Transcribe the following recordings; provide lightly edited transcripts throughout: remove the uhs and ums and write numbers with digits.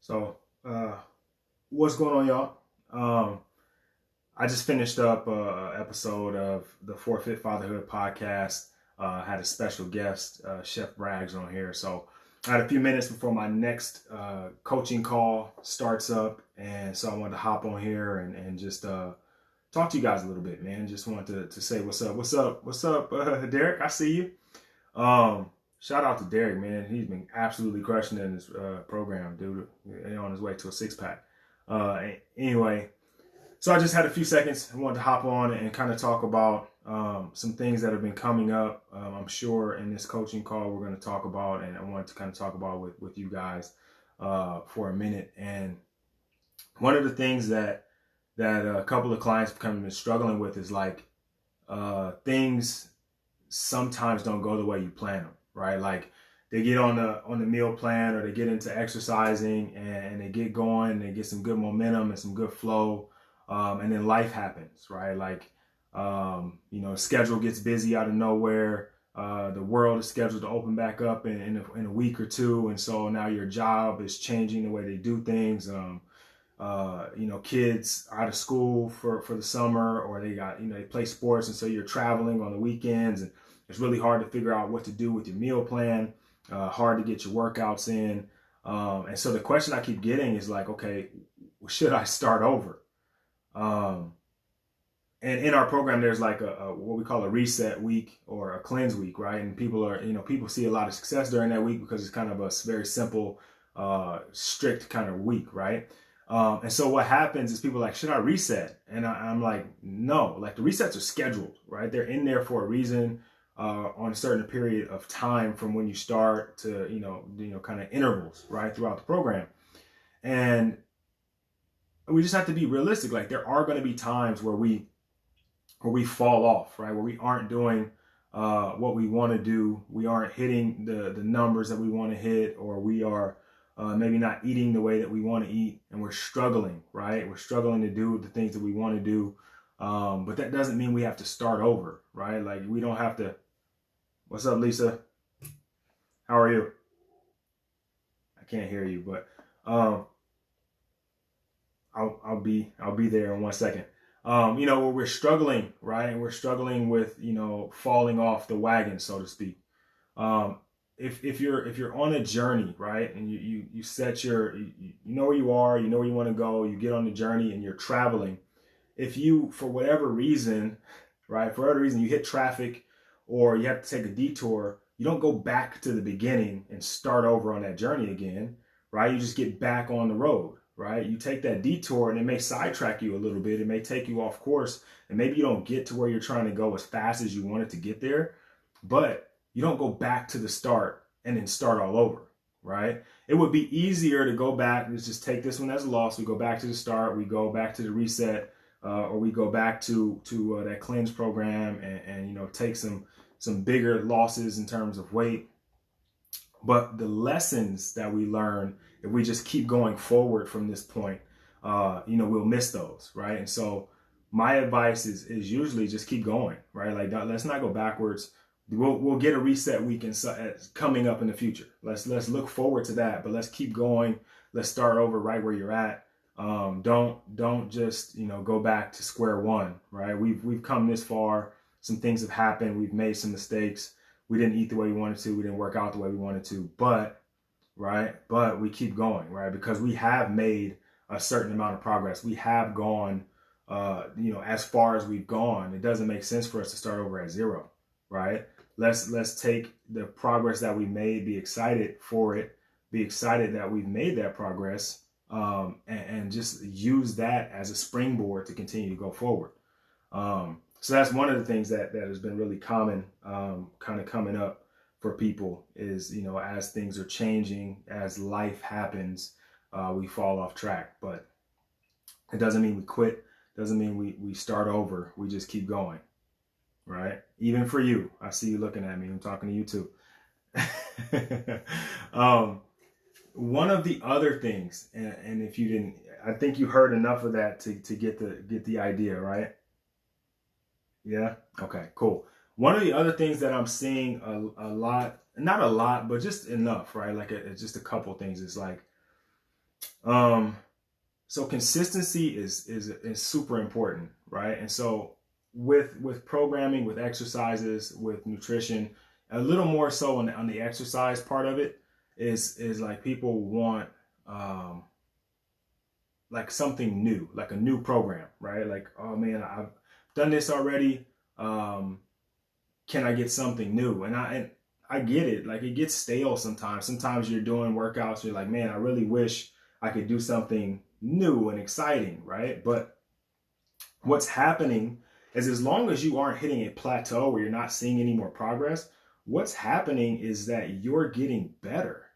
So, what's going on, y'all? I just finished up an episode of the Forfeit Fatherhood podcast. Had a special guest, Chef Braggs, on here. So, I had a few minutes before my next coaching call starts up. And so I wanted to hop on here and just talk to you guys a little bit, man. Just wanted to say what's up. What's up, Derek? I see you. Shout out to Derek, man. He's been absolutely crushing in this program, dude. On his way to a six-pack. Anyway, so I just had a few seconds. I wanted to hop on and kind of talk about some things that have been coming up. I'm sure in this coaching call we're going to talk about, and I wanted to kind of talk about with you guys for a minute. And one of the things that a couple of clients have kind of been struggling with is like things sometimes don't go the way you plan them. Right? Like they get on the meal plan, or they get into exercising and they get going and they get some good momentum and some good flow. And then life happens, right? Like, schedule gets busy out of nowhere. The world is scheduled to open back up in a week or two. And so now your job is changing the way they do things. Kids out of school for the summer, or they got, they play sports. And so you're traveling on the weekends, and it's really hard to figure out what to do with your meal plan, hard to get your workouts in. And so the question I keep getting is like, okay, should I start over? And in our program, there's like a what we call a reset week or a cleanse week, right? And people see a lot of success during that week because it's kind of a very simple, strict kind of week, right? And so what happens is people are like, should I reset? And I'm like, no, like the resets are scheduled, right? They're in there for a reason. On a certain period of time from when you start to, kind of intervals, right, throughout the program. And we just have to be realistic. Like there are going to be times where we fall off, right, where we aren't doing what we want to do. We aren't hitting the numbers that we want to hit, or we are maybe not eating the way that we want to eat, and we're struggling, right? We're struggling to do the things that we want to do. But that doesn't mean we have to start over, right? Like we don't have to. What's up, Lisa? How are you? I can't hear you, but I'll be there in 1 second. Where we're struggling, right? And we're struggling with, falling off the wagon, so to speak. If you're on a journey, right, and you set you know where you are, you know where you want to go, you get on the journey and you're traveling. If you, for whatever reason, you hit traffic, or you have to take a detour, you don't go back to the beginning and start over on that journey again, right? You just get back on the road, right? You take that detour and it may sidetrack you a little bit. It may take you off course, and maybe you don't get to where you're trying to go as fast as you wanted to get there, but you don't go back to the start and then start all over, right? It would be easier to go back and just take this one as a loss. We go back to the start, we go back to the reset, or we go back to that cleanse program and take some bigger losses in terms of weight. But the lessons that we learn, if we just keep going forward from this point, we'll miss those, right? And so my advice is usually just keep going, right? Like let's not go backwards. We'll get a reset weekend coming up in the future. Let's look forward to that, but let's keep going. Let's start over right where you're at. Don't just go back to square one, right? We've come this far. Some things have happened. We've made some mistakes. We didn't eat the way we wanted to. We didn't work out the way we wanted to. But we keep going, right? Because we have made a certain amount of progress. We have gone, as far as we've gone. It doesn't make sense for us to start over at zero, right? Let's take the progress that we made, be excited for it, be excited that we've made that progress, and just use that as a springboard to continue to go forward. So that's one of the things that has been really common, kind of coming up for people is, as things are changing, as life happens, we fall off track. But it doesn't mean we quit. Doesn't mean we start over. We just keep going, right? Even for you. I see you looking at me. I'm talking to you too. One of the other things, and if you didn't, I think you heard enough of that to get the idea, right? Yeah. Okay, cool. One of the other things that I'm seeing a lot, not a lot, but just enough, right? Like just a couple things is like Um, so consistency is super important, right? And so with programming, with exercises, with nutrition, a little more so on the exercise part of it is like people want um, like something new, like a new program, right? Like, oh man, I've done this already. Um, can I get something new? And I get it. Like it gets stale sometimes. Sometimes you're doing workouts, you're like, man, I really wish I could do something new and exciting, right? But what's happening is as long as you aren't hitting a plateau where you're not seeing any more progress, what's happening is that you're getting better,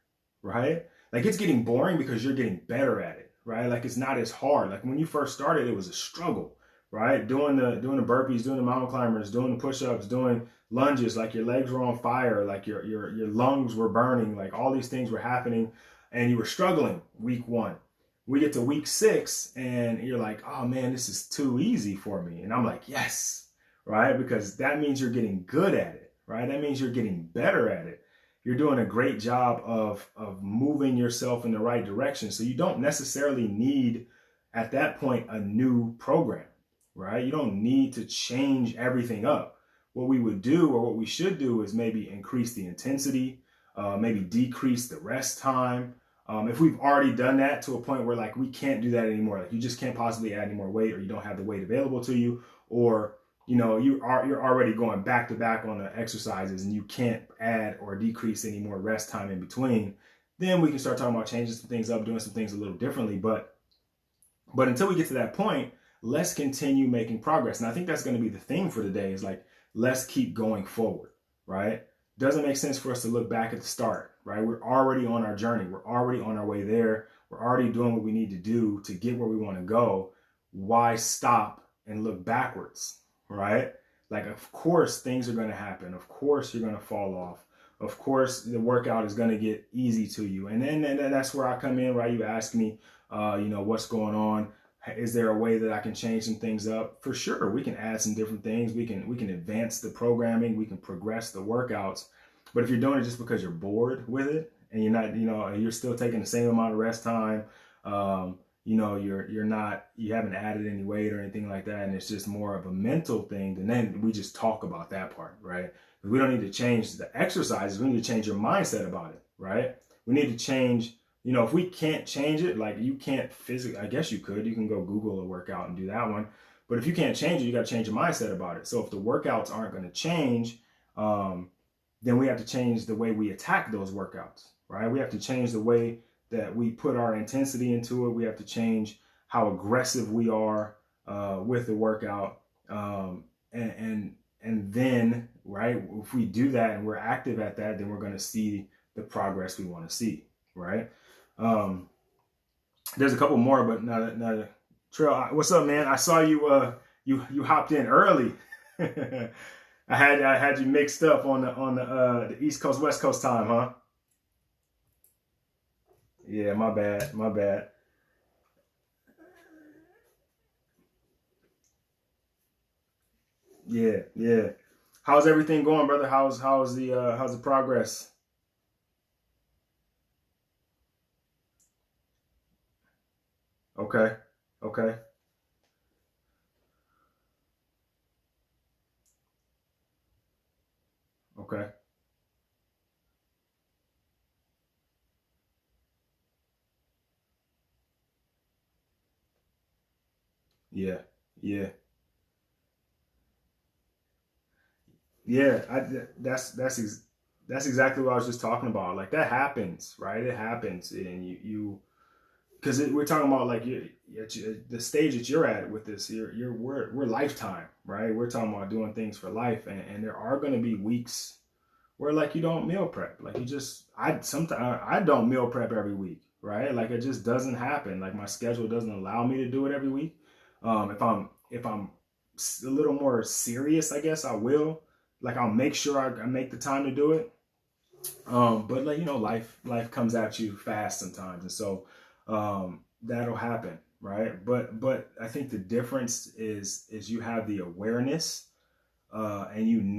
right? Like it's getting boring because you're getting better at it, right? Like it's not as hard. Like when you first started, it was a struggle, right? Doing the burpees, doing the mountain climbers, doing the push-ups, doing lunges, like your legs were on fire, like your lungs were burning, like all these things were happening, and you were struggling week one. We get to week 6 and you're like, oh man, this is too easy for me. And I'm like, yes, right? Because that means you're getting good at it, right? That means you're getting better at it. You're doing a great job of moving yourself in the right direction. So you don't necessarily need at that point a new program, right? You don't need to change everything up. What we would do or what we should do is maybe increase the intensity, maybe decrease the rest time. If we've already done that to a point where like we can't do that anymore, like you just can't possibly add any more weight, or you don't have the weight available to you, or you're already going back to back on the exercises and you can't add or decrease any more rest time in between, then we can start talking about changing some things up, doing some things a little differently. But until we get to that point, let's continue making progress. And I think that's going to be the thing for today is like, let's keep going forward, right? Doesn't make sense for us to look back at the start, right? We're already on our journey. We're already on our way there. We're already doing what we need to do to get where we want to go. Why stop and look backwards, right? Like, of course, things are going to happen. Of course, you're going to fall off. Of course, the workout is going to get easy to you. And then that's where I come in, right? You ask me, what's going on? Is there a way that I can change some things up? For sure, we can add some different things. We can advance the programming. We can progress the workouts. But if you're doing it just because you're bored with it and you're not, you're still taking the same amount of rest time, you haven't added any weight or anything like that, and it's just more of a mental thing, then we just talk about that part, right? We don't need to change the exercises. We need to change your mindset about it, right? We need to change. If we can't change it, like you can't physically, I guess you can go Google a workout and do that one. But if you can't change it, you got to change your mindset about it. So if the workouts aren't going to change, then we have to change the way we attack those workouts, right? We have to change the way that we put our intensity into it. We have to change how aggressive we are with the workout. And then, right, if we do that and we're active at that, then we're going to see the progress we want to see, right? There's a couple more, but not Trail. What's up, man? I saw you. You hopped in early. I had you mixed up on the East Coast West Coast time, huh? Yeah, my bad, my bad. Yeah, yeah. How's everything going, brother? How's the progress? Okay, okay, okay. Yeah, yeah, yeah. That's exactly what I was just talking about. Like that happens, right? It happens, and you because we're talking about like the stage that you're at with this. We're lifetime, right? We're talking about doing things for life, and there are going to be weeks where like you don't meal prep, like you just sometimes I don't meal prep every week, right? Like it just doesn't happen. Like my schedule doesn't allow me to do it every week. If I'm a little more serious, I guess I will. Like I'll make sure I make the time to do it. But like life comes at you fast sometimes, and so that'll happen, right? But I think the difference is you have the awareness, and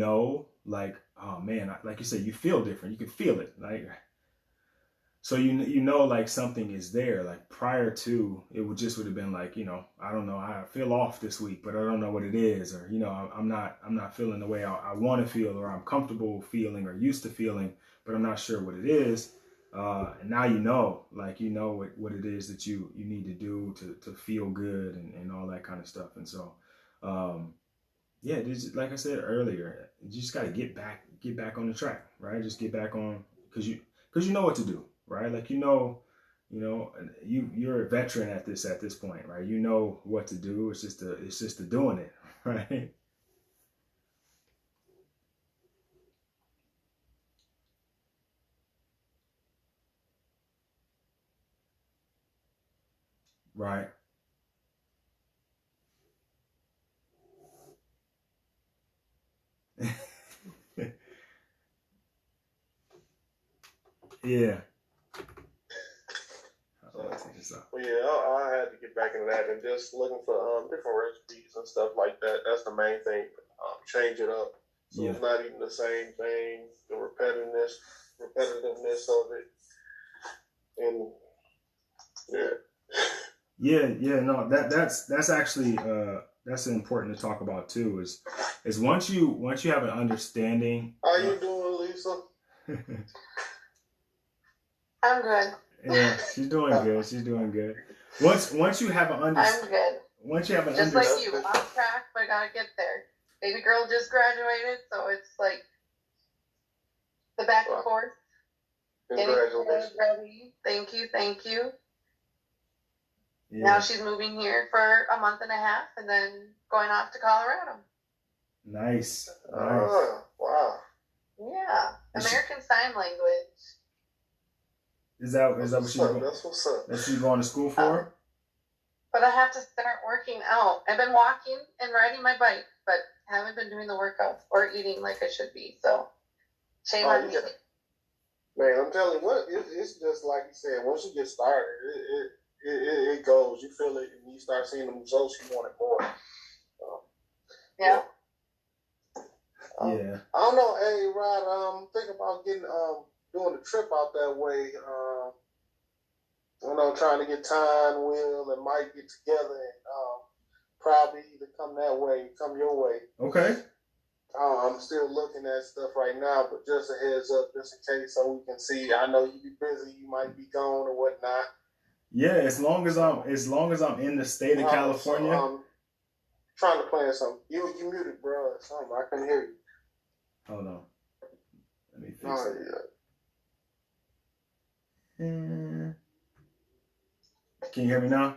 like, oh man, like you said, you feel different. You can feel it. Like So you know like something is there. Like prior to it would have been like, I don't know, I feel off this week, but I don't know what it is, or I'm not feeling the way I want to feel, or I'm comfortable feeling or used to feeling, but I'm not sure what it is. And now like what it is that you need to do to feel good and all that kind of stuff. And so yeah, like I said earlier, you just got to get back on the track, right? Just get back on, because you know what to do, right? Like you're a veteran at this point, right? You know what to do. It's just the doing it, right? Right. Yeah. Well, yeah, I had to get back into that and just looking for different recipes and stuff like that. That's the main thing. Change it up, so it's not even the same thing. The repetitiveness of it, and yeah. No, that's actually that's important to talk about too. Is once you have an understanding. How you doing, Lisa? I'm good. Yeah, she's doing good. She's doing good. Once you have an I'm good. Once you have an just like you, on track, but I gotta get there. Baby girl just graduated, so it's like the back and forth. Congratulations. Ready. Thank you. Yeah. Now she's moving here for a month and a half, and then going off to Colorado. Nice. Wow. Yeah, American Sign Language. Is that what she's going? That's what's up. That's what she's going to school for? But I have to start working out. I've been walking and riding my bike, but haven't been doing the workouts or eating like I should be. So, shame on me. Man, I'm telling you what, it's just like you said. Once you get started, it goes. You feel it, and you start seeing the results. You want it more. Yeah. Yeah. I don't know. Hey, Rod. Think about getting doing a trip out that way. Trying to get Tyne, Will, and Mike get together and probably either come that way, come your way. Okay. I'm still looking at stuff right now, but just a heads up, just in case, so we can see. I know you be busy, you might be gone or whatnot. Yeah, as long as I'm in the state of California. So, trying to plan something. You muted, bro. Something I couldn't hear you. Hold on. Let me fix it. Yeah. Can you hear me now?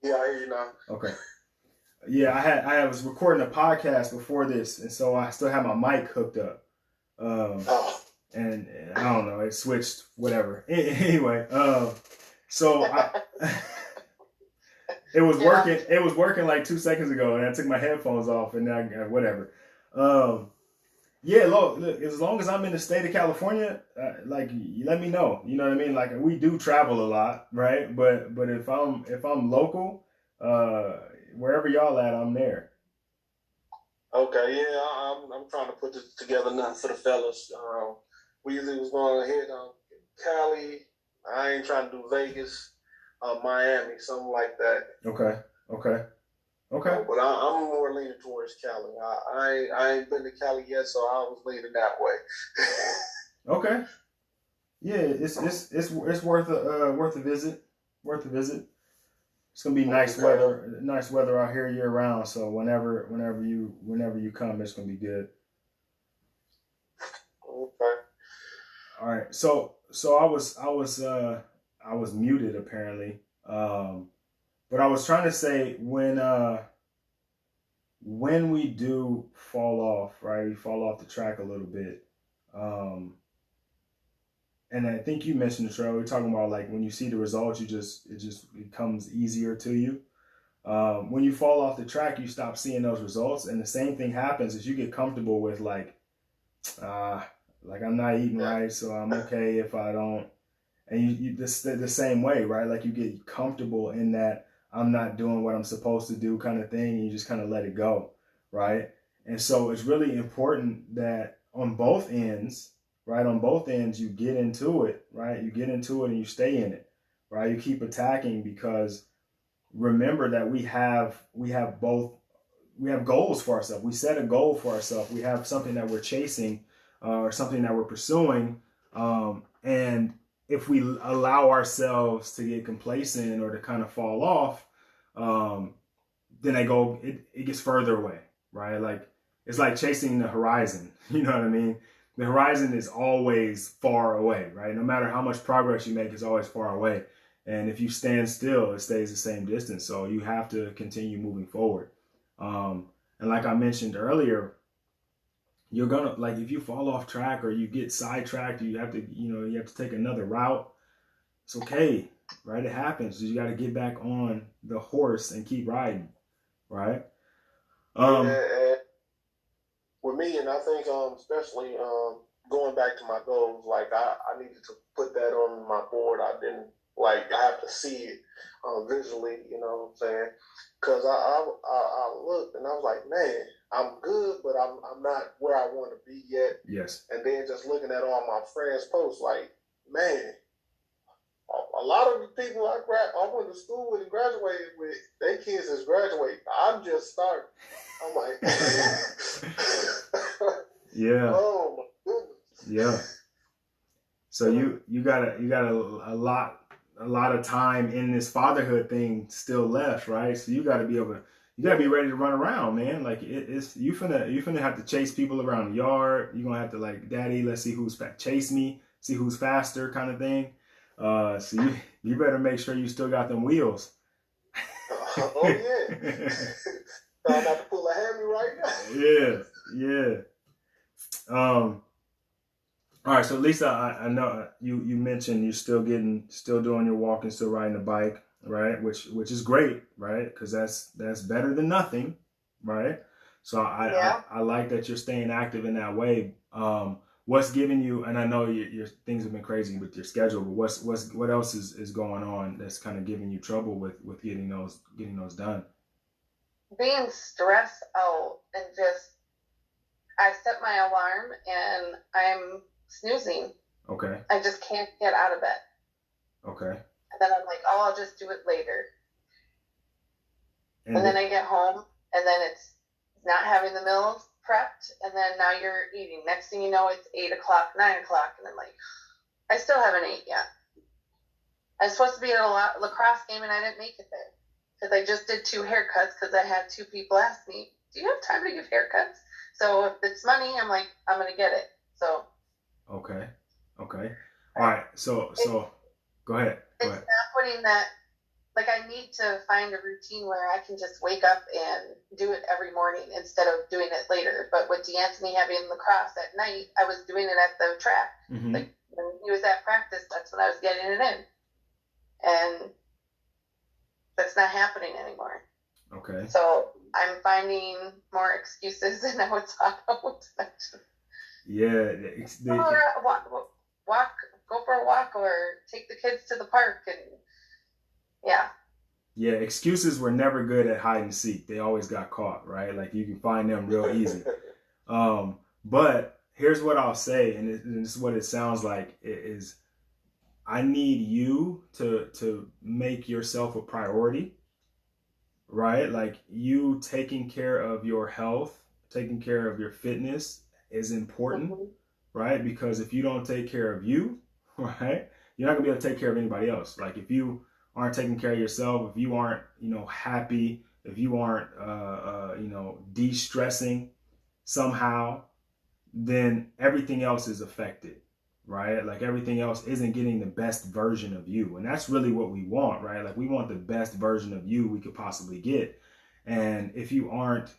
Yeah, I hear you now. Okay. Yeah, I was recording a podcast before this, and so I still have my mic hooked up. And I don't know, it switched, whatever. Anyway, so it was working. It was working like 2 seconds ago, and I took my headphones off, and now whatever. Yeah, look, as long as I'm in the state of California, like, you let me know. You know what I mean? Like, we do travel a lot, right? But if I'm local, wherever y'all at, I'm there. Okay, yeah, I'm trying to put this together now for the fellas. We usually was going ahead on Cali. I ain't trying to do Vegas, Miami, something like that. Okay. But I'm more leaning towards Cali. I ain't been to Cali yet, so I was leaning that way. Okay. Yeah, it's worth a visit. Worth a visit. It's gonna be nice weather out here year round. So whenever you come, it's gonna be good. Okay. All right. So I was muted apparently. But I was trying to say when we do fall off, right? We fall off the track a little bit. And I think you mentioned it, Trey. We're talking about like when you see the results, it comes easier to you. When you fall off the track, you stop seeing those results, and the same thing happens as you get comfortable with like I'm not eating right, so I'm okay if I don't. And you the same way, right? Like you get comfortable in that I'm not doing what I'm supposed to do kind of thing, and you just kind of let it go, right? And so it's really important that on both ends, right? On both ends, you get into it, right? You get into it and you stay in it, right? You keep attacking because remember that we have goals for ourselves. We set a goal for ourselves. We have something that we're chasing or something that we're pursuing. And if we allow ourselves to get complacent or to kind of fall off, then it gets further away, right? Like it's like chasing the horizon. You know what I mean? The horizon is always far away, right? No matter how much progress you make, it's always far away. And if you stand still, it stays the same distance. So you have to continue moving forward. And like I mentioned earlier, you're gonna, like, if you fall off track or you get sidetracked, you have to take another route. It's okay, right? It happens. You got to get back on the horse and keep riding, right? And with me, and I think especially going back to my goals, like I needed to put that on my board. I have to see it visually, you know what I'm saying? Because I looked and I was like, man, I'm good, but I'm not where I want to be yet. Yes. And then just looking at all my friends' posts, like, man, a lot of the people I went to school with and graduated with, their kids is graduating. I'm just starting. I'm like, yeah. Oh my goodness. Yeah. So you got a lot of time in this fatherhood thing still left, right? So you got to be ready to run around, man. Like you finna have to chase people around the yard. You're gonna have to, like, daddy, let's see chase me, see who's faster, kind of thing. So you better make sure you still got them wheels. Oh yeah. I'm about to pull a hammy right now. Yeah. All right, so Lisa, I know you mentioned you're still doing your walking, still riding the bike, right? Which is great, right? Because that's better than nothing, right? So I like that you're staying active in that way. What's giving you? And I know your things have been crazy with your schedule, but what else is going on that's kind of giving you trouble with getting those done? Being stressed out and just, I set my alarm and I'm snoozing. Okay. I just can't get out of bed. Okay. And then I'm like, oh, I'll just do it later. And then I get home and then it's not having the meals prepped. And then now you're eating. Next thing you know, it's 8 o'clock, 9 o'clock. And I'm like, I still haven't ate yet. I was supposed to be at a lacrosse game and I didn't make it there. Because I just did 2 haircuts because I had 2 people ask me, do you have time to give haircuts? So if it's money, I'm like, I'm going to get it. So. Okay. All right. So go ahead. It's not putting that, like, I need to find a routine where I can just wake up and do it every morning instead of doing it later. But with D'Anthony having lacrosse at night, I was doing it at the track. Mm-hmm. Like, when he was at practice, that's when I was getting it in. And that's not happening anymore. Okay. So I'm finding more excuses, and now it's hot out. Yeah. Go for a walk, or take the kids to the park, and yeah. Yeah, excuses were never good at hide and seek. They always got caught, right? Like, you can find them real easy. But here's what I'll say, and this is what it sounds like, is I need you to make yourself a priority, right? Like, you taking care of your health, taking care of your fitness is important, mm-hmm. right? Because if you don't take care of you, right, you're not gonna be able to take care of anybody else. Like, if you aren't taking care of yourself, if you aren't, happy, if you aren't, de-stressing somehow, then everything else is affected, right? Like, everything else isn't getting the best version of you. And that's really what we want, right? Like, we want the best version of you we could possibly get. And if you aren't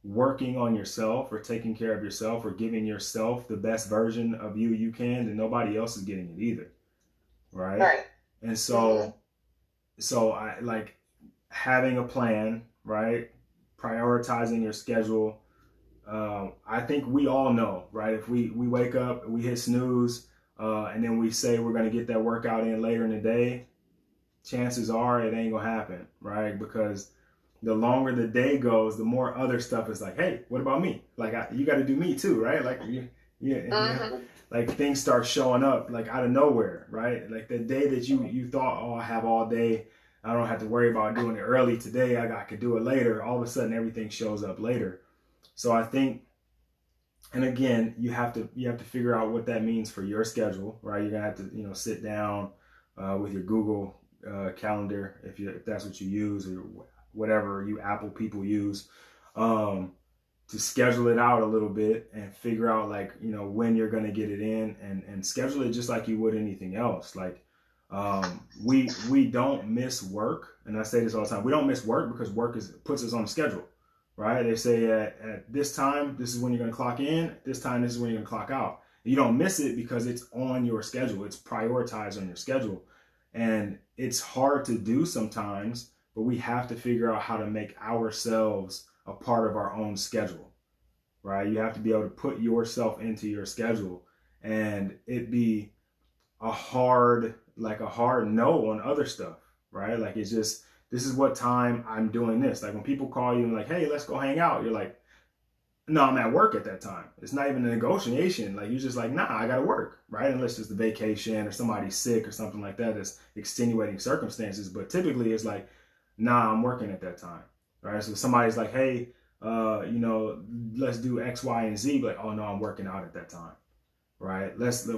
working on yourself or taking care of yourself or giving yourself the best version of you can, then nobody else is getting it either, right? Right. And so I like having a plan, right? Prioritizing your schedule. I think we all know, right? If we wake up, we hit snooze, and then we say we're going to get that workout in later in the day, chances are it ain't going to happen, right? Because the longer the day goes, the more other stuff is like, hey, what about me? Like, you got to do me too, right? Like, you Mm-hmm. like things start showing up like out of nowhere, right? Like the day that you thought, oh, I have all day, I don't have to worry about doing it early today, I could do it later. All of a sudden, everything shows up later. So I think, and again, you have to figure out what that means for your schedule, right? You're gonna have to sit down with your Google calendar if that's what you use, or whatever you Apple people use, to schedule it out a little bit and figure out like when you're gonna get it in, and schedule it just like you would anything else. Like we don't miss work, and I say this all the time. We don't miss work because work puts us on a schedule. Right? They say at this time, this is when you're going to clock in. At this time, this is when you're going to clock out. You don't miss it because it's on your schedule. It's prioritized on your schedule. And it's hard to do sometimes, but we have to figure out how to make ourselves a part of our own schedule, right? You have to be able to put yourself into your schedule, and it be a hard no on other stuff, right? Like it's just, this is what time I'm doing this. Like when people call you and like, hey, let's go hang out. You're like, no, I'm at work at that time. It's not even a negotiation. Like you're just like, nah, I got to work, right? Unless it's a vacation or somebody's sick or something like that. That's extenuating circumstances. But typically it's like, nah, I'm working at that time, right? So somebody's like, hey, let's do X, Y, and Z. Like, oh no, I'm working out at that time, right?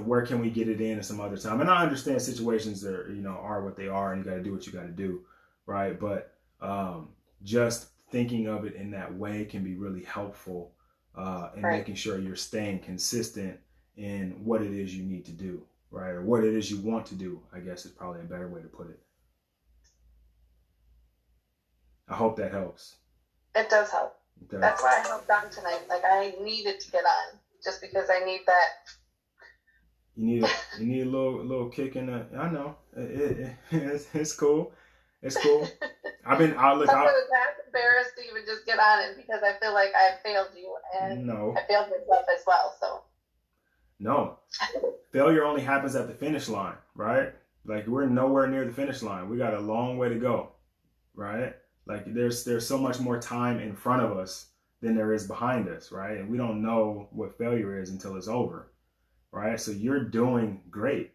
Where can we get it in at some other time? And I understand situations that are what they are, and you got to do what you got to do. Right. But just thinking of it in that way can be really helpful in making sure you're staying consistent in what it is you need to do. Right. Or what it is you want to do, I guess is probably a better way to put it. I hope that helps. It does help. Okay. That's why I hopped on tonight. Like I needed to get on just because I need that. You need a little kick in the. I know it's cool. It's cool. I'm embarrassed to even just get on it because I feel like I failed you and I failed myself as well. So no, failure only happens at the finish line, right? Like we're nowhere near the finish line. We got a long way to go, right? Like there's so much more time in front of us than there is behind us, right? And we don't know what failure is until it's over, right? So you're doing great,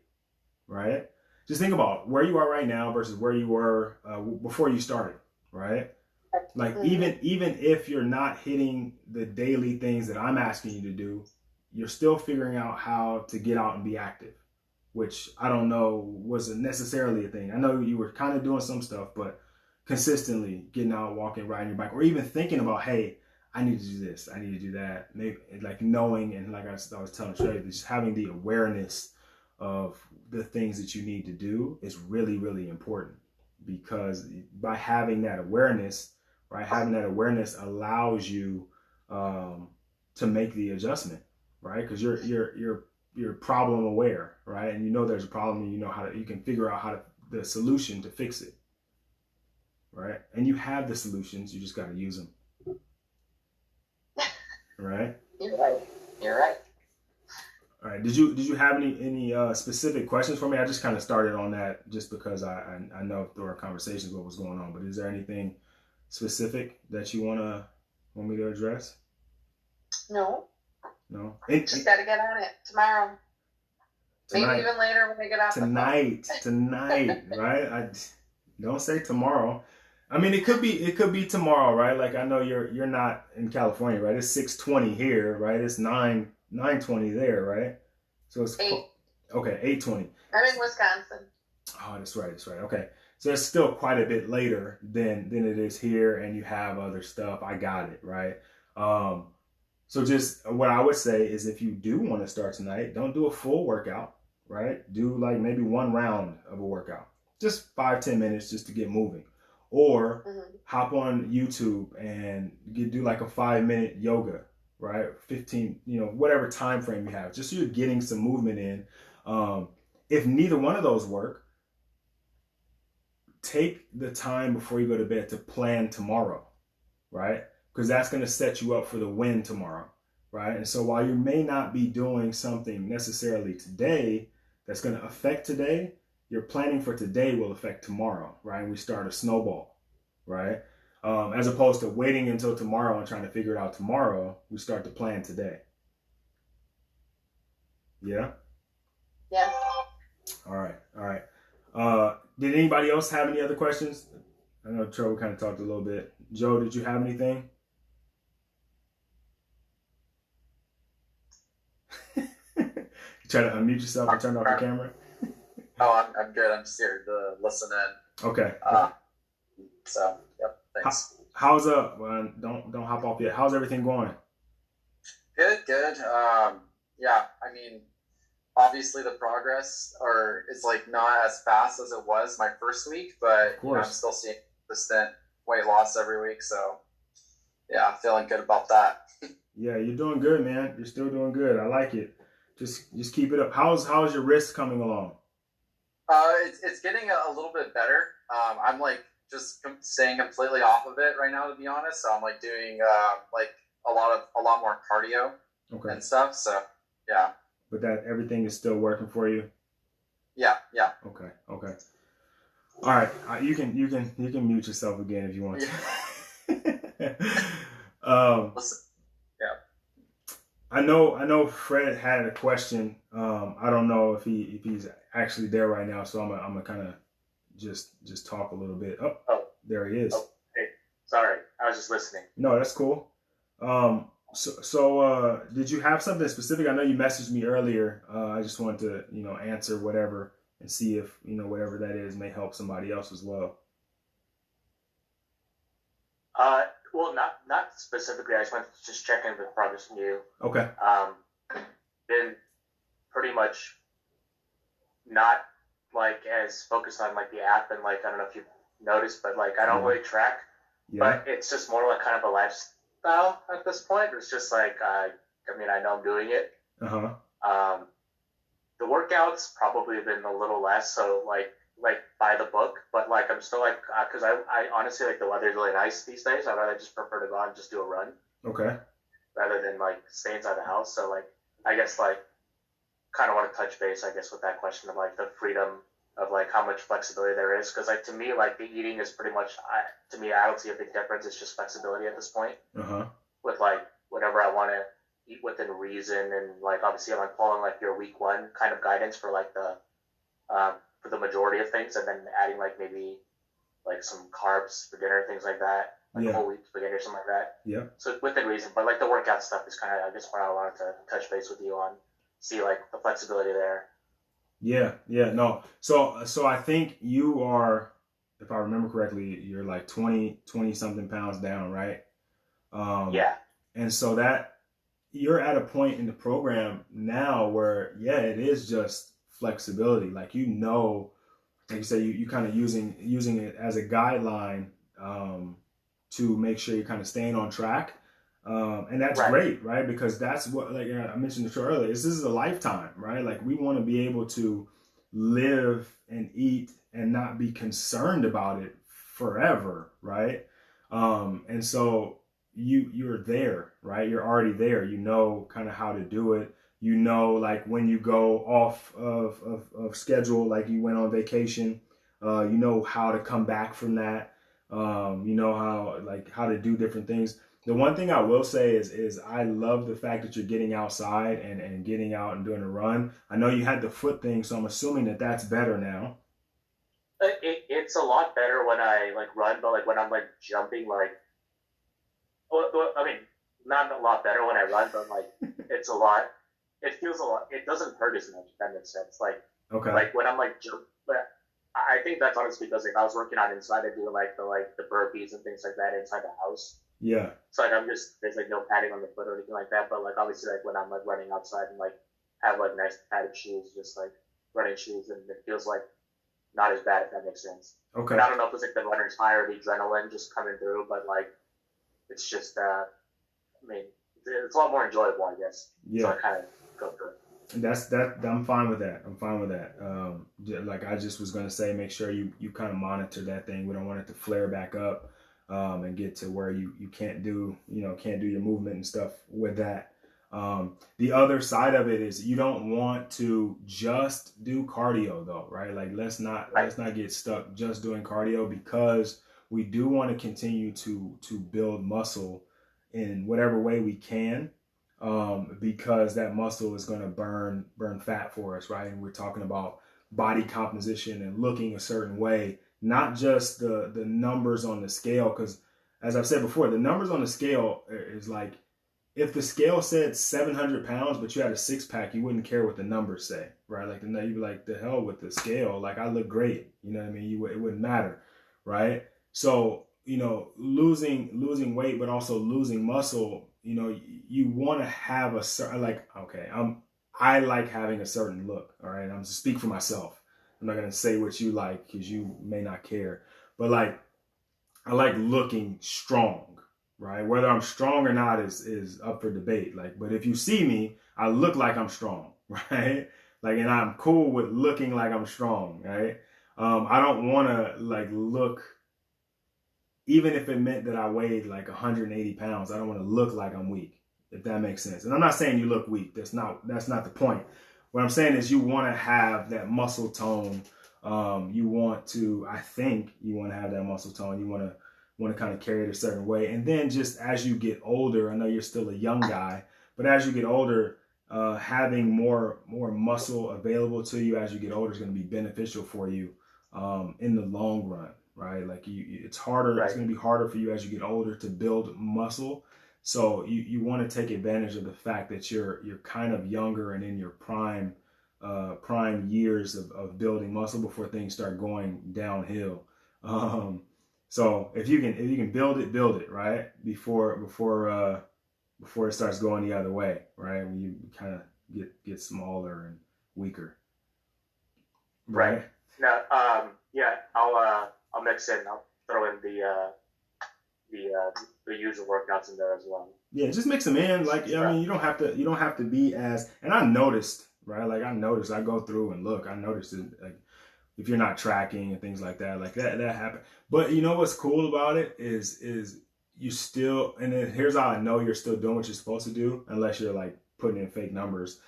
right? Just think about where you are right now versus where you were before you started, right? Like even if you're not hitting the daily things that I'm asking you to do, you're still figuring out how to get out and be active, which I don't know wasn't necessarily a thing. I know you were kind of doing some stuff, but consistently getting out, walking, riding your bike, or even thinking about, hey, I need to do this, I need to do that. Maybe like knowing, and like I was telling Trey, just having the awareness of the things that you need to do is really, really important, because by having that awareness, right, having that awareness allows you to make the adjustment, right? Because you're problem aware, right? And there's a problem, and you can figure out the solution to fix it, right? And you have the solutions, you just got to use them, right? You're right. All right. Did you have any specific questions for me? I just kind of started on that just because I know through our conversations what was going on. But is there anything specific that you want me to address? No. Just got to get on it tomorrow. Maybe even later when we get off. Tonight, right? I don't say tomorrow. I mean, it could be tomorrow, right? Like I know you're not in California, right? It's 6:20 here, right? It's 9:20 there, right? So it's 8. Okay, 8:20. I'm in Wisconsin. Oh, that's right. Okay. So it's still quite a bit later than it is here, and you have other stuff. I got it, right? So just what I would say is if you do want to start tonight, don't do a full workout, right? Do like maybe one round of a workout. Just 5-10 minutes just to get moving. Or hop on YouTube and do like a 5-minute yoga, right? 15, whatever time frame you have, just so you're getting some movement in. If neither one of those work, take the time before you go to bed to plan tomorrow, right? Because that's going to set you up for the win tomorrow, right? And so while you may not be doing something necessarily today that's going to affect today, your planning for today will affect tomorrow, right? And we start a snowball, right? As opposed to waiting until tomorrow and trying to figure it out tomorrow, we start to plan today. Yeah. Yes. All right. All right. Did anybody else have any other questions? I know Trevor kind of talked a little bit. Joe, did you have anything? You try to unmute yourself and turn off your camera. Oh, I'm good. I'm just here to listen in. Okay. So, yep. Thanks. How's don't hop off yet. How's everything going? Good. Yeah. I mean, obviously the progress is like not as fast as it was my first week, but I'm still seeing consistent weight loss every week. So, yeah, feeling good about that. Yeah, you're doing good, man. You're still doing good. I like it. Just keep it up. How's your wrist coming along? It's getting a little bit better. I'm like just staying completely off of it right now, to be honest. So I'm like doing like a lot more cardio and stuff. So yeah. But that everything is still working for you. Yeah. Okay. All right. You can mute yourself again if you want to. Listen. I know Fred had a question. I don't know if he's actually there right now, so I'm gonna kind of just talk a little bit. Oh, there he is. Oh, hey, sorry, I was just listening. No, that's cool. So did you have something specific? I know you messaged me earlier. I just wanted to answer whatever and see if whatever that is may help somebody else as well. Well, not specifically. I just wanted to just check in with progress from you. Okay. Been pretty much not like as focused on like the app and like I don't know if you noticed, but like I don't really track. Yeah. But it's just more like kind of a lifestyle at this point. It's just like I know I'm doing it. The workouts probably have been a little less, so like by the book, but like I'm still like because I honestly like the weather's really nice these days. I'd rather just prefer to go out and just do a run. Okay. Rather than like stay inside the house. So like I guess like kind of want to touch base I guess with that question of like the freedom of like how much flexibility there is, because like to me like the eating is pretty much to me I don't see a big difference. It's just flexibility at this point. With like whatever I want to eat within reason, and like obviously I'm like following like your week 1 kind of guidance for like the for the majority of things, and then adding like maybe like some carbs for dinner, things like that, like whole wheat spaghetti or something like that. Yeah. So within reason, but like the workout stuff is kind of I guess what I wanted to touch base with you on, see like the flexibility there. Yeah. No. So I think you are, if I remember correctly, you're like 20 something pounds down, right? Yeah. And so that you're at a point in the program now where it is just flexibility. Like like you say, you kind of using it as a guideline to make sure you're kind of staying on track, and that's great, right? Because that's what, like I mentioned the show earlier, this is a lifetime, right? Like we want to be able to live and eat and not be concerned about it forever, right? And so you're there, right? You're already there. You know kind of how to do it. You know, like when you go off of schedule, like you went on vacation, you know how to come back from that. You know how to do different things. The one thing I will say is I love the fact that you're getting outside and getting out and doing a run. I know you had the foot thing, so I'm assuming that that's better now. It's a lot better when I like run, but like when I'm like jumping, like, I mean, not a lot better when I run, but like it's a lot. It feels a lot. It doesn't hurt as much. If that makes sense. Like when I'm like I think that's honestly because if I was working out inside, I'd do like the burpees and things like that inside the house. Yeah. So like there's like no padding on the foot or anything like that. But like obviously like when I'm like running outside and like have like nice padded shoes, just like running shoes, and it feels like not as bad, if that makes sense. Okay. And I don't know if it's like the runner's high or the adrenaline just coming through, but like it's just I mean it's a lot more enjoyable, I guess. Yeah. So I kind of go through it. I'm fine with that. Like I just was going to say, make sure you kind of monitor that thing. We don't want it to flare back up and get to where you can't do your movement and stuff with that. The other side of it is you don't want to just do cardio though, right? Like let's not get stuck just doing cardio, because we do want to continue to build muscle in whatever way we can. because that muscle is going to burn fat for us, right? And we're talking about body composition and looking a certain way, not just the numbers on the scale. Because as I've said before, the numbers on the scale is like, if the scale said 700 pounds, but you had a six pack, you wouldn't care what the numbers say, right? Like, you'd be like, the hell with the scale. Like, I look great. You know what I mean? It wouldn't matter, right? So, losing weight, but also losing muscle, you want to have a certain, like, okay, I like having a certain look. All right. I'm to speak for myself. I'm not going to say what you like because you may not care, but like, I like looking strong. Right, whether I'm strong or not is up for debate. Like, but if you see me, I look like I'm strong, right? Like, and I'm cool with looking like I'm strong, right? I don't want to like look, even if it meant that I weighed like 180 pounds. I don't want to look like I'm weak, if that makes sense. And I'm not saying you look weak. That's not the point. What I'm saying is you want to have that muscle tone. I think you want to have that muscle tone. You want to kind of carry it a certain way. And then just as you get older, I know you're still a young guy, but as you get older, having more muscle available to you as you get older is going to be beneficial for you in the long run, right? Like it's harder. Right. It's going to be harder for you as you get older to build muscle. So you want to take advantage of the fact that you're kind of younger and in your prime years of building muscle before things start going downhill. So if you can build it, right? Before it starts going the other way, right? When you kind of get smaller and weaker. Right. Now, yeah, I'll mix in. I'll throw in the usual workouts in there as well. Yeah, just mix them in. Like, I mean, you don't have to be as. And I noticed, right? Like I go through and look. I noticed it, like, if you're not tracking and things like that happen. But you know what's cool about it is you still, and then here's how I know you're still doing what you're supposed to do, unless you're like putting in fake numbers.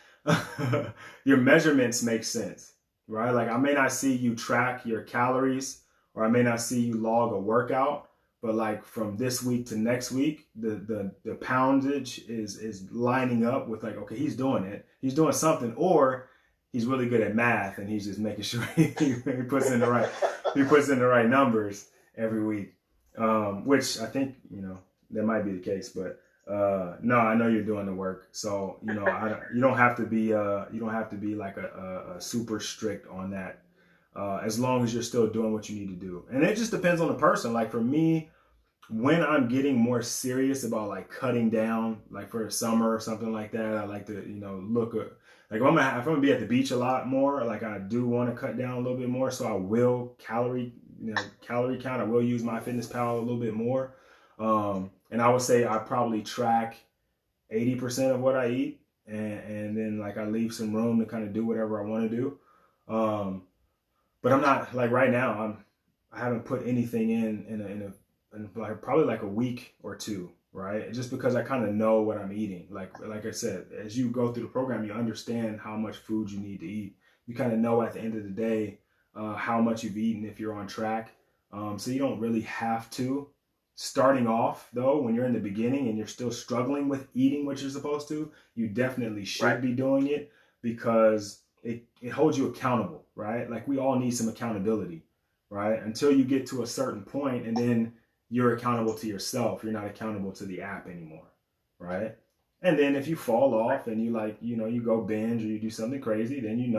Your measurements make sense, right? Like I may not see you track your calories, or I may not see you log a workout, but like from this week to next week, the poundage is lining up with like, okay, he's doing it. He's doing something, or he's really good at math and he's just making sure he puts in the right numbers every week. Which I think, that might be the case, but no, I know you're doing the work. So, you don't have to be like a super strict on that. As long as you're still doing what you need to do. And it just depends on the person. Like for me, when I'm getting more serious about like cutting down, like for a summer or something like that, I like to, look at, like if I'm gonna be at the beach a lot more, like I do want to cut down a little bit more. So I will calorie count. I will use MyFitnessPal a little bit more. And I would say I probably track 80% of what I eat. And then like I leave some room to kind of do whatever I want to do. But I'm not like right now, I haven't put anything in like probably like a week or two, right? Just because I kind of know what I'm eating. Like I said, as you go through the program, you understand how much food you need to eat. You kind of know at the end of the day how much you've eaten if you're on track. So you don't really have to. Starting off, though, when you're in the beginning and you're still struggling with eating what you're supposed to, you definitely should be doing it, because it holds you accountable, right? Like we all need some accountability, right? Until you get to a certain point, and then you're accountable to yourself. You're not accountable to the app anymore, right? And then if you fall off and you go binge or you do something crazy, then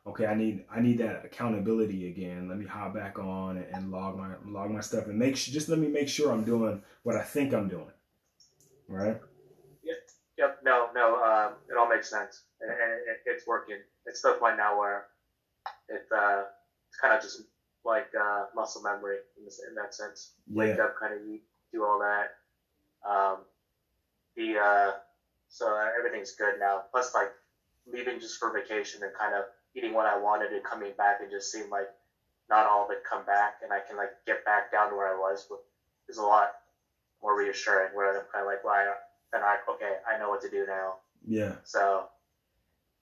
okay, I need that accountability again. Let me hop back on and log my stuff and let me make sure I'm doing what I think I'm doing, right? Yep. No. It all makes sense, and it's working. It's to the point now where it's kind of just like muscle memory in that sense. Wake up, kind of eat, do all that. So everything's good now. Plus, like leaving just for vacation and kind of eating what I wanted and coming back, and just seemed like not all of it come back, and I can like get back down to where I was. Is a lot more reassuring. Where I'm kind of like, I know what to do now. Yeah. So.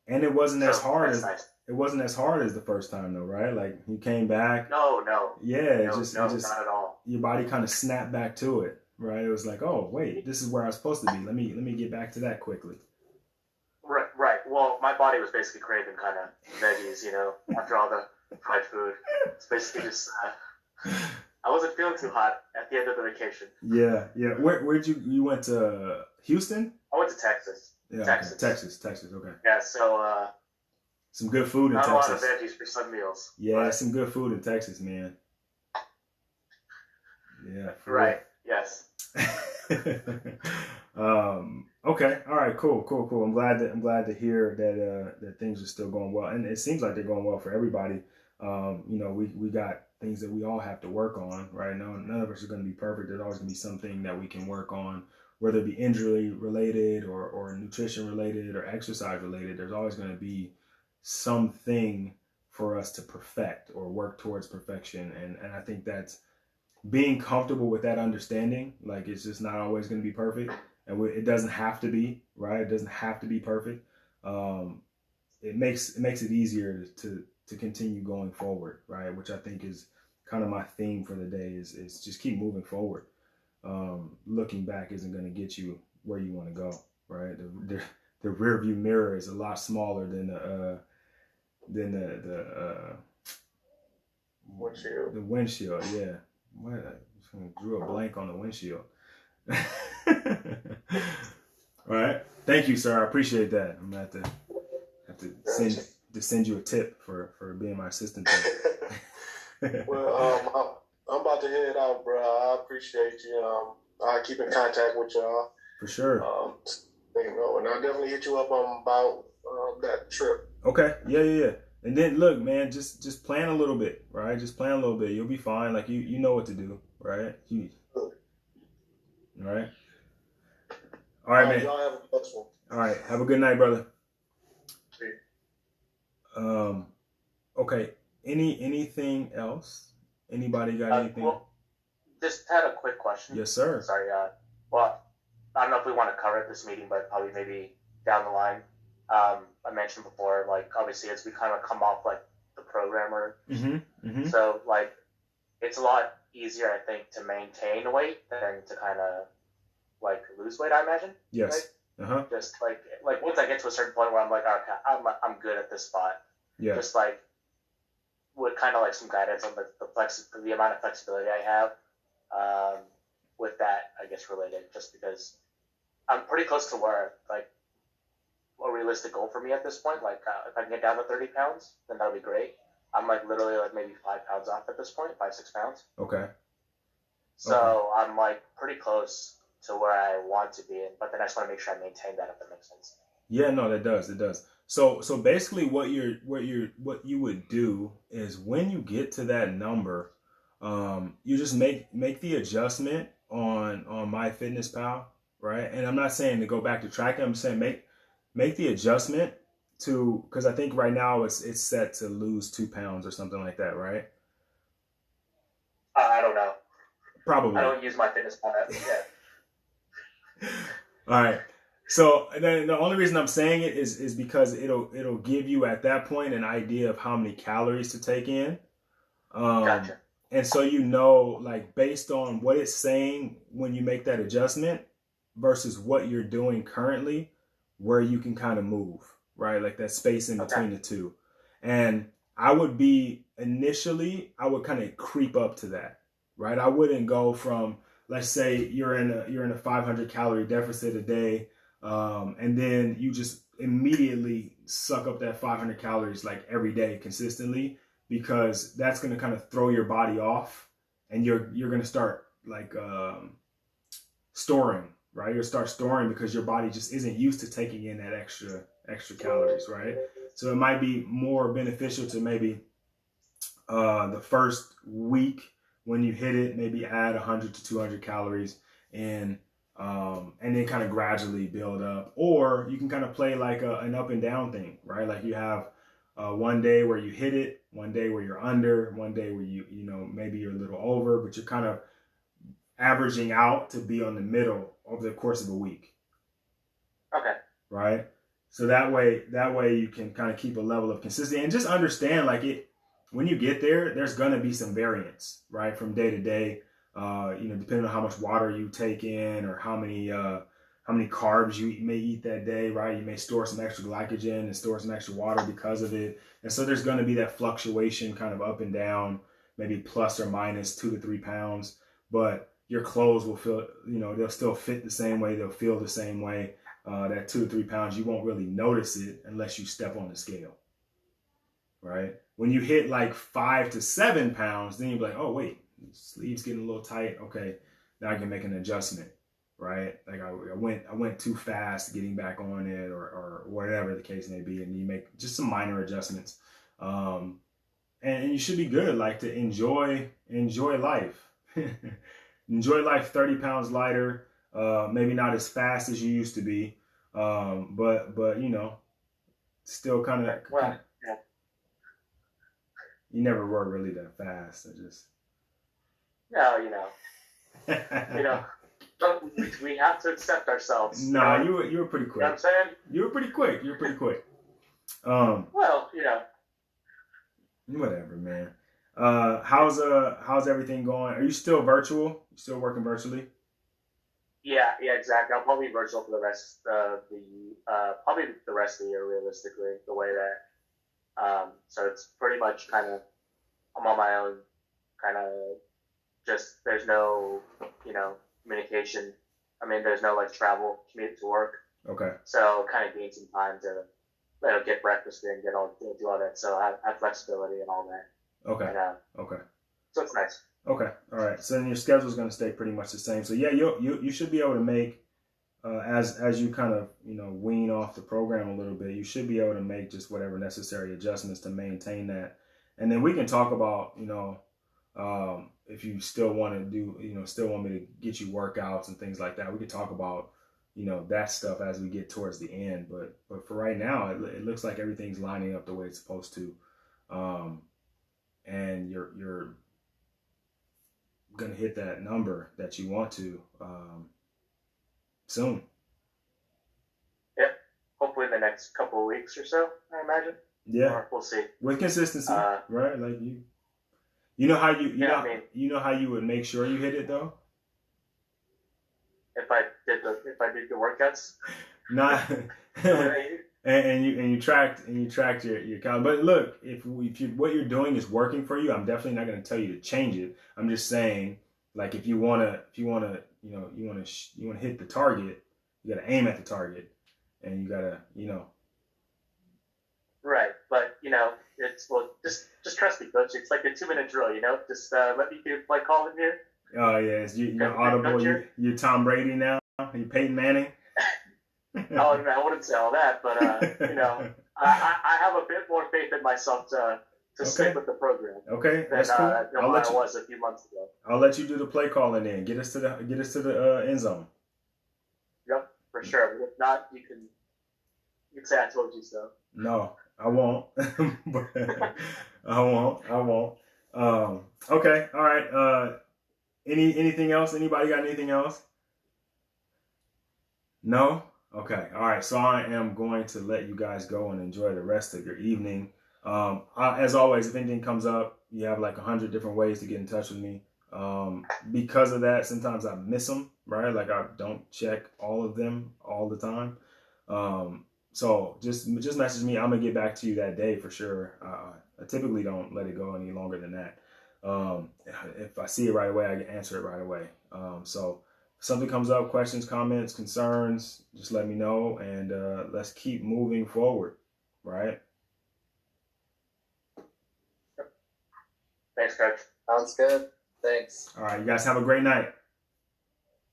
And it wasn't as hard as nice. It wasn't as hard as the first time though, right? Like you came back. No. Yeah, no, not at all. Your body kind of snapped back to it, right? It was like, oh wait, this is where I was supposed to be. Let me get back to that quickly. well, my body was basically craving kind of veggies, after all the fried food. It's basically just, I wasn't feeling too hot at the end of the vacation. Yeah. Where'd you went to Houston? I went to Texas. Yeah, Texas. Okay. Texas. Okay. Yeah, so some good food in Texas. Not a lot of veggies for some meals. Yeah, some good food in Texas, man. Yeah. Right. Yes. Okay. All right. Cool. I'm glad to hear that things are still going well, and it seems like they're going well for everybody. We got things that we all have to work on, right? Now, none of us are going to be perfect. There's always going to be something that we can work on, whether it be injury related or nutrition related or exercise related. There's always going to be something for us to perfect or work towards perfection, and I think that's being comfortable with that understanding. Like, it's just not always going to be perfect, and it doesn't have to be, right? It doesn't have to be perfect. It makes it easier to continue going forward, right? Which I think is kind of my theme for the day is just keep moving forward. Looking back isn't going to get you where you want to go, right? The rear view mirror is a lot smaller than the windshield. The windshield, yeah. What? I drew a blank on the windshield. All right. Thank you, sir. I appreciate that. I'm gonna have to send you a tip for being my assistant. Well, I'm about to head out, bro. I appreciate you. I'll keep in contact with y'all. For sure. And I'll definitely hit you up about that trip. Okay. Yeah. And then look, man, just plan a little bit, right? Just plan a little bit. You'll be fine. Like you know what to do, right? All right. All right, man. Y'all have a blessed one. All right. Have a good night, brother. Yeah. Okay. Anything else? Anybody got anything? Well, just had a quick question. Yes, sir. Sorry. Well, I don't know if we want to cover it this meeting, but probably maybe down the line. I mentioned before, like, obviously as we kind of come off like the programmer, so like it's a lot easier, I think, to maintain weight than to kind of like lose weight, I imagine. Yes. Right? Just like once I get to a certain point where I'm like, okay, I'm good at this spot. Yeah. Just like with kind of like some guidance on the amount of flexibility I have with that, I guess, related, just because I'm pretty close to where like a realistic goal for me at this point. Like if I can get down to 30 pounds, then that would be great. I'm like literally like maybe 5 pounds off at this point, 5-6 pounds. Okay. So I'm like pretty close to where I want to be, but then I just want to make sure I maintain that, if that makes sense. Yeah, no, that does. It does. So basically what you would do is when you get to that number, you just make the adjustment on MyFitnessPal, right? And I'm not saying to go back to tracking. I'm saying make the adjustment to, because I think right now it's set to lose 2 pounds or something like that, right? I don't know. Probably. I don't use MyFitnessPal yet. All right. So then the only reason I'm saying it is because it'll give you at that point an idea of how many calories to take in. Gotcha. And so like based on what it's saying when you make that adjustment versus what you're doing currently, where you can kind of move, right? Like that space in between the two. And I would kind of creep up to that, right? I wouldn't go from, let's say you're in a 500 calorie deficit a day, and then you just immediately suck up that 500 calories like every day consistently, because that's going to kind of throw your body off, and you're going to start like storing, right? You'll start storing because your body just isn't used to taking in that extra calories, right? So it might be more beneficial to maybe the first week when you hit it, maybe add 100 to 200 calories and then kind of gradually build up. Or you can kind of play like an up and down thing, right? Like you have one day where you hit it, one day where you're under, one day where you maybe you're a little over, but you're kind of averaging out to be on the middle over the course of a week. Okay. Right? So that way you can kind of keep a level of consistency and just understand like when you get there, there's going to be some variance, right? From day to day, depending on how much water you take in or how many how many carbs you may eat that day, right? You may store some extra glycogen and store some extra water because of it. And so there's going to be that fluctuation kind of up and down, maybe plus or minus 2 to 3 pounds, but your clothes will feel, they'll still fit the same way. They'll feel the same way. That 2 to 3 pounds, you won't really notice it unless you step on the scale, right? When you hit like 5 to 7 pounds, then you're like, oh, wait, sleeve's getting a little tight. Okay, now I can make an adjustment, right? Like I went too fast getting back on it, or whatever the case may be, and you make just some minor adjustments, and you should be good. Like to enjoy life, enjoy life 30 pounds lighter, maybe not as fast as you used to be, but still kind of. Well, You never were really that fast. No, we have to accept ourselves. Nah, you were pretty quick. You know what I'm saying? You were pretty quick. Well, Whatever, man. How's everything going? Are you still virtual? You still working virtually? Yeah, exactly. I'll probably be virtual for the rest of the rest of the year, realistically. The way that, so it's pretty much kind of I'm on my own, kind of just there's no communication. I mean, there's no like travel, commute to work. Okay. So kind of gain some time to get breakfast in, do all that. So I have flexibility and all that. Okay. And, okay. So it's nice. Okay. All right. So then your schedule is going to stay pretty much the same. So yeah, you should be able to make as you kind of wean off the program a little bit, you should be able to make just whatever necessary adjustments to maintain that. And then we can talk about if you still want to do still want me to get you workouts and things like that. We could talk about that stuff as we get towards the end. But for right now, it looks like everything's lining up the way it's supposed to, and you're gonna hit that number that you want to soon. Yep. Hopefully in the next couple of weeks or so, I imagine. Yeah. Or we'll see. With consistency, right? Like you know how you know how you would make sure you hit it though. If I did the workouts. Not. And you tracked your count. But look, if what you're doing is working for you, I'm definitely not going to tell you to change it. I'm just saying, like, if you wanna hit the target, you got to aim at the target, and you got to Right, but it's just trust me, coach. It's like a 2-minute drill. Just let me do play call in here. Oh yeah, you're audible. You're Tom Brady now. You Peyton Manning. Oh, I wouldn't say all that, but I have a bit more faith in myself to stick with the program. Okay, than, that's cool. Than I was a few months ago. I'll let you do the play calling then. Get us to the end zone. Yep, for sure. But if not, you can say I told you so. No, I won't. I won't. Okay, all right. Anything else? Anybody got anything else? No? Okay. All right. So I am going to let you guys go and enjoy the rest of your evening. As always, if anything comes up, you have like 100 different ways to get in touch with me. Because of that, sometimes I miss them, right? Like I don't check all of them all the time. So just message me. I'm going to get back to you that day for sure. I typically don't let it go any longer than that. If I see it right away, I can answer it right away. So if something comes up, questions, comments, concerns, just let me know, and let's keep moving forward, right? Thanks, Coach. Sounds good. Thanks. All right, you guys have a great night.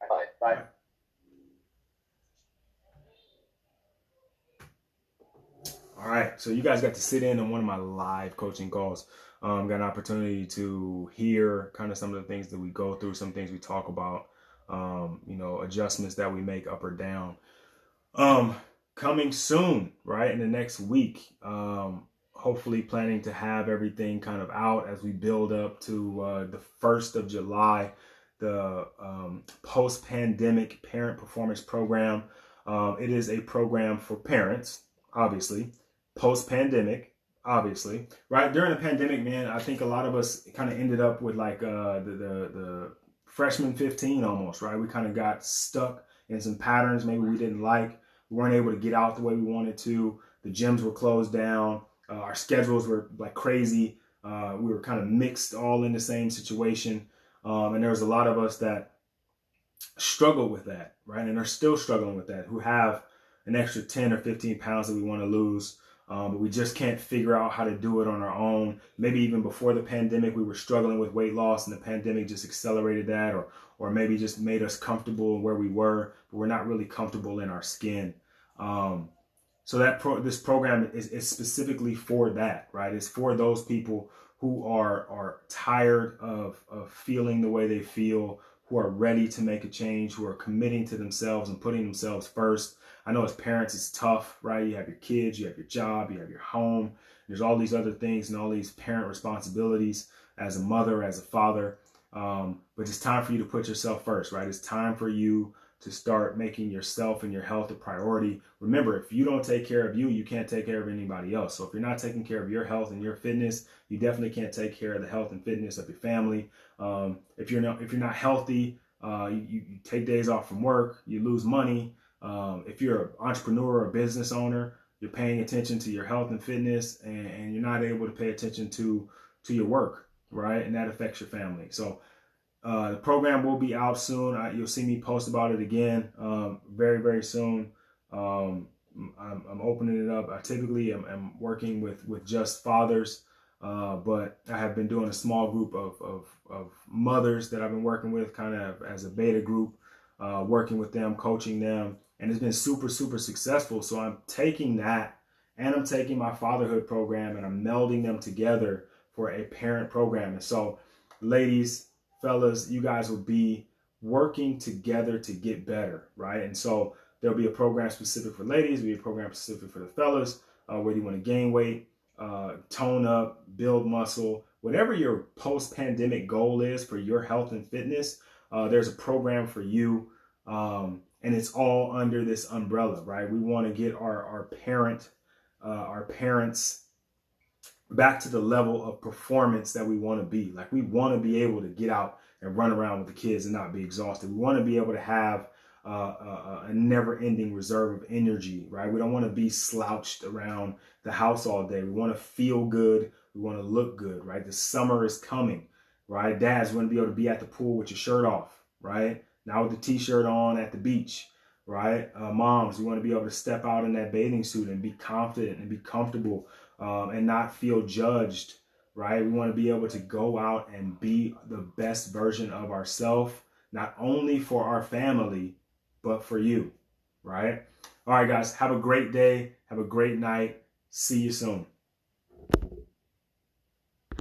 Bye. Bye. All right, so you guys got to sit in on one of my live coaching calls. Got an opportunity to hear kind of some of the things that we go through, some things we talk about, adjustments that we make up or down. Coming soon, right, in the next week. Hopefully planning to have everything kind of out as we build up to the 1st of July, the post-pandemic parent performance program. It is a program for parents, obviously, post-pandemic, obviously, right? During the pandemic, man, I think a lot of us kind of ended up with like the freshman 15 almost, right? We kind of got stuck in some patterns maybe we didn't like. We weren't able to get out the way we wanted to. The gyms were closed down. Our schedules were like crazy. We were kind of mixed all in the same situation. And there was a lot of us that struggled with that, right? And are still struggling with that, who have an extra 10 or 15 pounds that we want to lose. But we just can't figure out how to do it on our own. Maybe even before the pandemic, we were struggling with weight loss and the pandemic just accelerated that, or maybe just made us comfortable where we were, but we're not really comfortable in our skin. So this program is specifically for that, right? It's for those people who are tired of feeling the way they feel, who are ready to make a change, who are committing to themselves and putting themselves first. I know as parents, it's tough, right? You have your kids, you have your job, you have your home. There's all these other things and all these parent responsibilities as a mother, as a father. But it's time for you to put yourself first, right? It's time for you to start making yourself and your health a priority. Remember, if you don't take care of you, you can't take care of anybody else. So if you're not taking care of your health and your fitness, you definitely can't take care of the health and fitness of your family. If you're not healthy, you take days off from work, you lose money. If you're an entrepreneur or a business owner, you're paying attention to your health and fitness, and you're not able to pay attention to your work, right? And that affects your family. So the program will be out soon. You'll see me post about it again very, very soon. I'm opening it up. I typically am working with just fathers, but I have been doing a small group of mothers that I've been working with kind of as a beta group, working with them, coaching them. And it's been super, super successful. So I'm taking that and I'm taking my fatherhood program and I'm melding them together for a parent program. And so ladies, fellas, you guys will be working together to get better, right? And so there'll be a program specific for ladies, there'll be a program specific for the fellas, whether you want to gain weight, tone up, build muscle, whatever your post-pandemic goal is for your health and fitness, there's a program for you. And it's all under this umbrella, right? We want to get our parents back to the level of performance that we want to be. Like, we want to be able to get out and run around with the kids and not be exhausted. We want to be able to have a never-ending reserve of energy, right? We don't want to be slouched around the house all day. We want to feel good. We want to look good, right? The summer is coming, right? Dads want to be able to be at the pool with your shirt off, right? Not with the t-shirt on at the beach, right? Moms, you want to be able to step out in that bathing suit and be confident and be comfortable and not feel judged, right? We want to be able to go out and be the best version of ourselves, not only for our family, but for you, right? All right, guys, have a great day. Have a great night. See you soon.